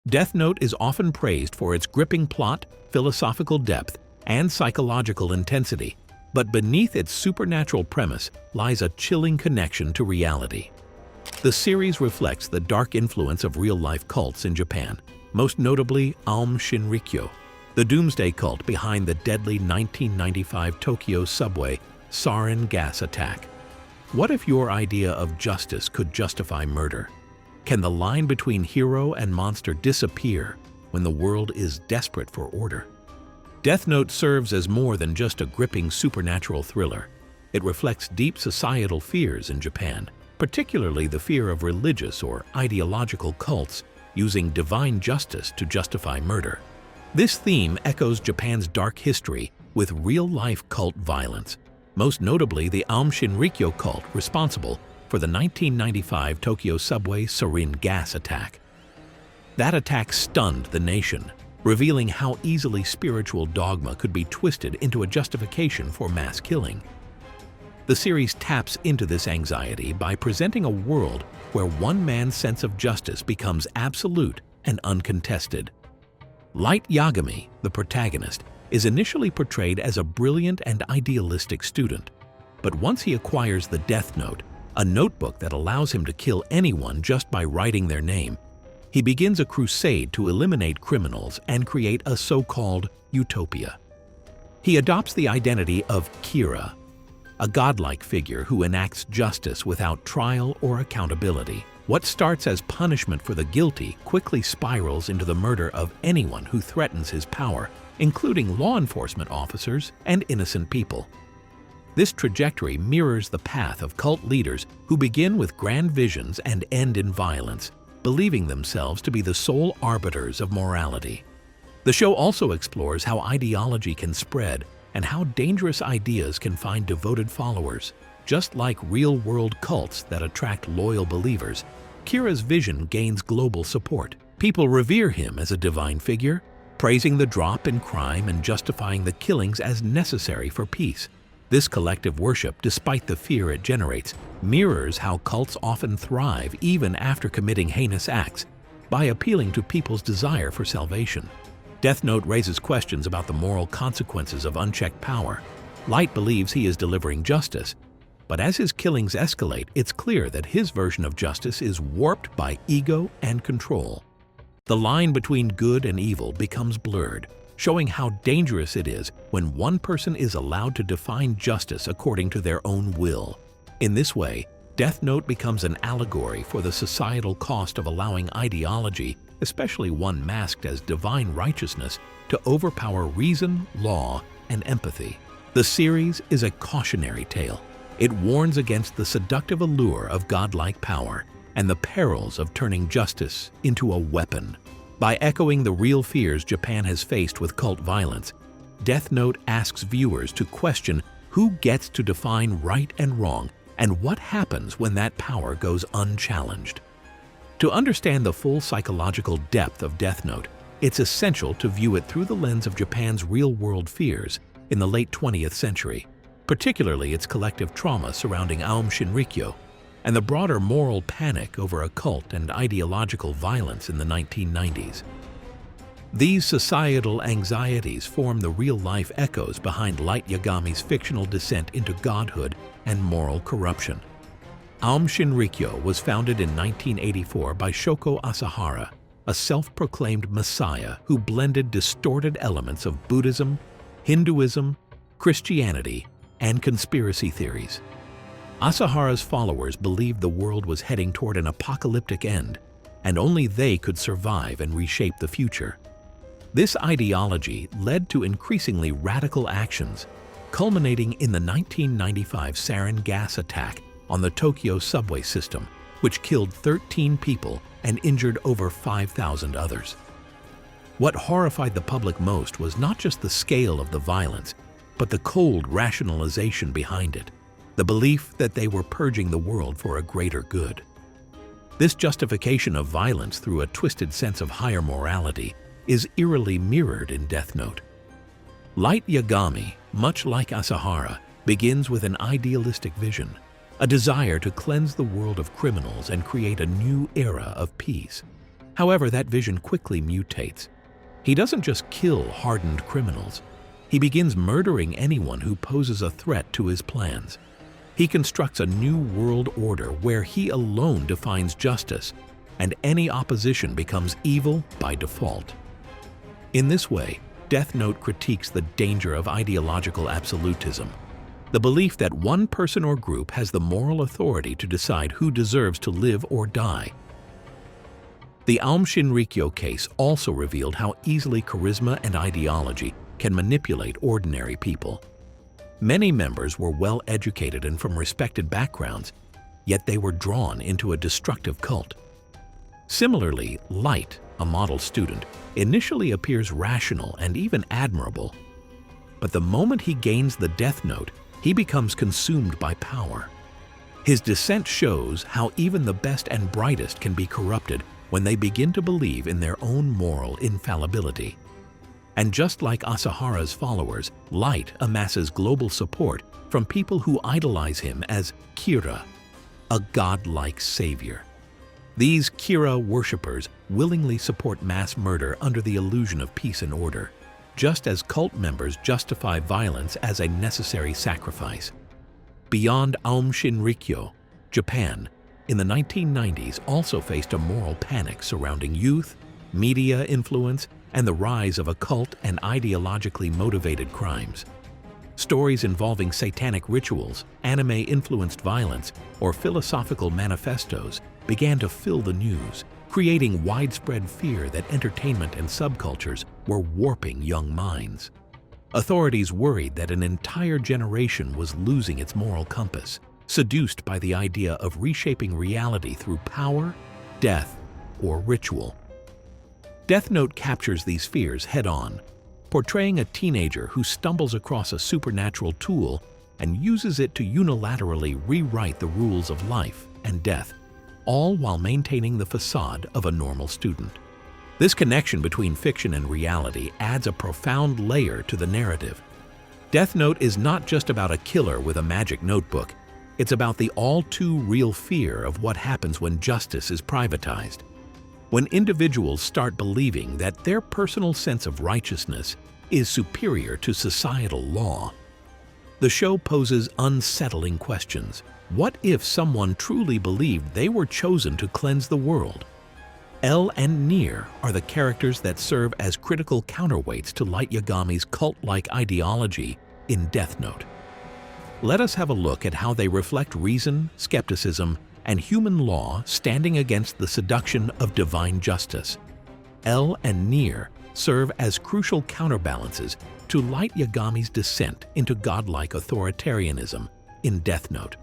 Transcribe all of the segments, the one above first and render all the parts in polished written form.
Death Note is often praised for its gripping plot, philosophical depth, and psychological intensity, but beneath its supernatural premise lies a chilling connection to reality. The series reflects the dark influence of real-life cults in Japan, most notably Aum Shinrikyo, the doomsday cult behind the deadly 1995 Tokyo subway sarin gas attack. What if your idea of justice could justify murder? Can the line between hero and monster disappear when the world is desperate for order? Death Note serves as more than just a gripping supernatural thriller. It reflects deep societal fears in Japan, particularly the fear of religious or ideological cults using divine justice to justify murder. This theme echoes Japan's dark history with real-life cult violence, most notably the Aum Shinrikyo cult responsible for the 1995 Tokyo subway sarin gas attack. That attack stunned the nation, revealing how easily spiritual dogma could be twisted into a justification for mass killing. The series taps into this anxiety by presenting a world where one man's sense of justice becomes absolute and uncontested. Light Yagami, the protagonist, is initially portrayed as a brilliant and idealistic student, but once he acquires the Death Note, a notebook that allows him to kill anyone just by writing their name, he begins a crusade to eliminate criminals and create a so-called utopia. He adopts the identity of Kira, a godlike figure who enacts justice without trial or accountability. What starts as punishment for the guilty quickly spirals into the murder of anyone who threatens his power, including law enforcement officers and innocent people. This trajectory mirrors the path of cult leaders who begin with grand visions and end in violence, believing themselves to be the sole arbiters of morality. The show also explores how ideology can spread and how dangerous ideas can find devoted followers. Just like real-world cults that attract loyal believers, Kira's vision gains global support. People revere him as a divine figure, praising the drop in crime and justifying the killings as necessary for peace. This collective worship, despite the fear it generates, mirrors how cults often thrive even after committing heinous acts by appealing to people's desire for salvation. Death Note raises questions about the moral consequences of unchecked power. Light believes he is delivering justice, but as his killings escalate, it's clear that his version of justice is warped by ego and control. The line between good and evil becomes blurred, showing how dangerous it is when one person is allowed to define justice according to their own will. In this way, Death Note becomes an allegory for the societal cost of allowing ideology, especially one masked as divine righteousness, to overpower reason, law, and empathy. The series is a cautionary tale. It warns against the seductive allure of godlike power and the perils of turning justice into a weapon. By echoing the real fears Japan has faced with cult violence, Death Note asks viewers to question who gets to define right and wrong and what happens when that power goes unchallenged. To understand the full psychological depth of Death Note, it's essential to view it through the lens of Japan's real-world fears in the late 20th century, particularly its collective trauma surrounding Aum Shinrikyo and the broader moral panic over occult and ideological violence in the 1990s. These societal anxieties form the real-life echoes behind Light Yagami's fictional descent into godhood and moral corruption. Aum Shinrikyo was founded in 1984 by Shoko Asahara, a self-proclaimed messiah who blended distorted elements of Buddhism, Hinduism, Christianity, and conspiracy theories. Asahara's followers believed the world was heading toward an apocalyptic end, and only they could survive and reshape the future. This ideology led to increasingly radical actions, culminating in the 1995 sarin gas attack on the Tokyo subway system, which killed 13 people and injured over 5,000 others. What horrified the public most was not just the scale of the violence, but the cold rationalization behind it, the belief that they were purging the world for a greater good. This justification of violence through a twisted sense of higher morality is eerily mirrored in Death Note. Light Yagami, much like Asahara, begins with an idealistic vision, a desire to cleanse the world of criminals and create a new era of peace. However, that vision quickly mutates. He doesn't just kill hardened criminals. He begins murdering anyone who poses a threat to his plans. He constructs a new world order where he alone defines justice, and any opposition becomes evil by default. In this way, Death Note critiques the danger of ideological absolutism, the belief that one person or group has the moral authority to decide who deserves to live or die. The Aum Shinrikyo case also revealed how easily charisma and ideology can manipulate ordinary people. Many members were well-educated and from respected backgrounds, yet they were drawn into a destructive cult. Similarly, Light, a model student, initially appears rational and even admirable. But the moment he gains the Death Note, he becomes consumed by power. His descent shows how even the best and brightest can be corrupted when they begin to believe in their own moral infallibility. And just like Asahara's followers, Light amasses global support from people who idolize him as Kira, a godlike savior. These Kira worshippers willingly support mass murder under the illusion of peace and order, just as cult members justify violence as a necessary sacrifice. Beyond Aum Shinrikyo, Japan, in the 1990s also faced a moral panic surrounding youth, media influence, and the rise of occult and ideologically motivated crimes. Stories involving satanic rituals, anime-influenced violence, or philosophical manifestos began to fill the news, creating widespread fear that entertainment and subcultures were warping young minds. Authorities worried that an entire generation was losing its moral compass, seduced by the idea of reshaping reality through power, death, or ritual. Death Note captures these fears head-on, portraying a teenager who stumbles across a supernatural tool and uses it to unilaterally rewrite the rules of life and death, all while maintaining the facade of a normal student. This connection between fiction and reality adds a profound layer to the narrative. Death Note is not just about a killer with a magic notebook. It's about the all-too-real fear of what happens when justice is privatized. When individuals start believing that their personal sense of righteousness is superior to societal law. The show poses unsettling questions. What if someone truly believed they were chosen to cleanse the world? L and Nier are the characters that serve as critical counterweights to Light Yagami's cult-like ideology in Death Note. Let us have a look at how they reflect reason, skepticism, and human law standing against the seduction of divine justice. L and Nier serve as crucial counterbalances to Light Yagami's descent into godlike authoritarianism in Death Note.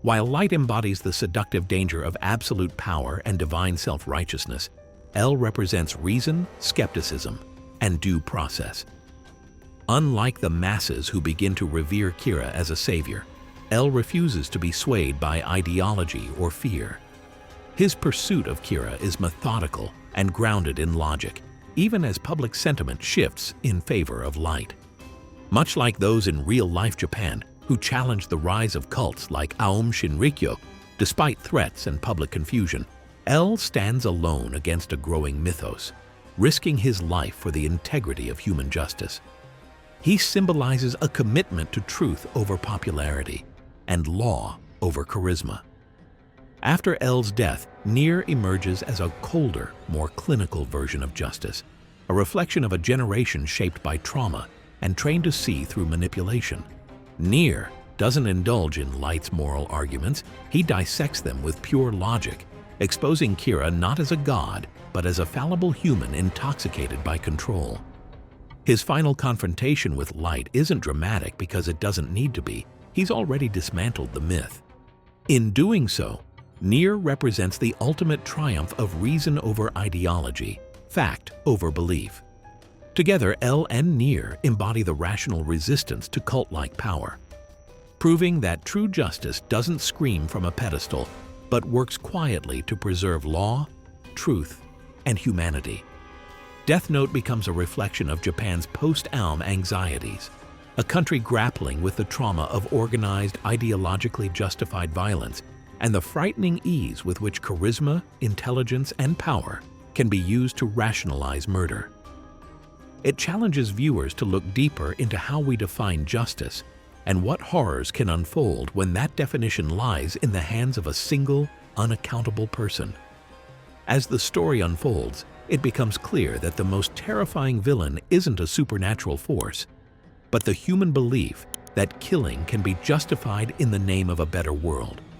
While Light embodies the seductive danger of absolute power and divine self-righteousness, L represents reason, skepticism, and due process. Unlike the masses who begin to revere Kira as a savior, L refuses to be swayed by ideology or fear. His pursuit of Kira is methodical and grounded in logic, even as public sentiment shifts in favor of Light. Much like those in real-life Japan who challenged the rise of cults like Aum Shinrikyo, despite threats and public confusion, L stands alone against a growing mythos, risking his life for the integrity of human justice. He symbolizes a commitment to truth over popularity and law over charisma. After L's death, Nier emerges as a colder, more clinical version of justice, a reflection of a generation shaped by trauma and trained to see through manipulation. Nier doesn't indulge in Light's moral arguments, he dissects them with pure logic, exposing Kira not as a god, but as a fallible human intoxicated by control. His final confrontation with Light isn't dramatic because it doesn't need to be. He's already dismantled the myth. In doing so, Nier represents the ultimate triumph of reason over ideology, fact over belief. Together, L and Nier embody the rational resistance to cult-like power, proving that true justice doesn't scream from a pedestal, but works quietly to preserve law, truth, and humanity. Death Note becomes a reflection of Japan's post-Aum anxieties, a country grappling with the trauma of organized, ideologically justified violence and the frightening ease with which charisma, intelligence, and power can be used to rationalize murder. It challenges viewers to look deeper into how we define justice and what horrors can unfold when that definition lies in the hands of a single, unaccountable person. As the story unfolds, it becomes clear that the most terrifying villain isn't a supernatural force, but the human belief that killing can be justified in the name of a better world.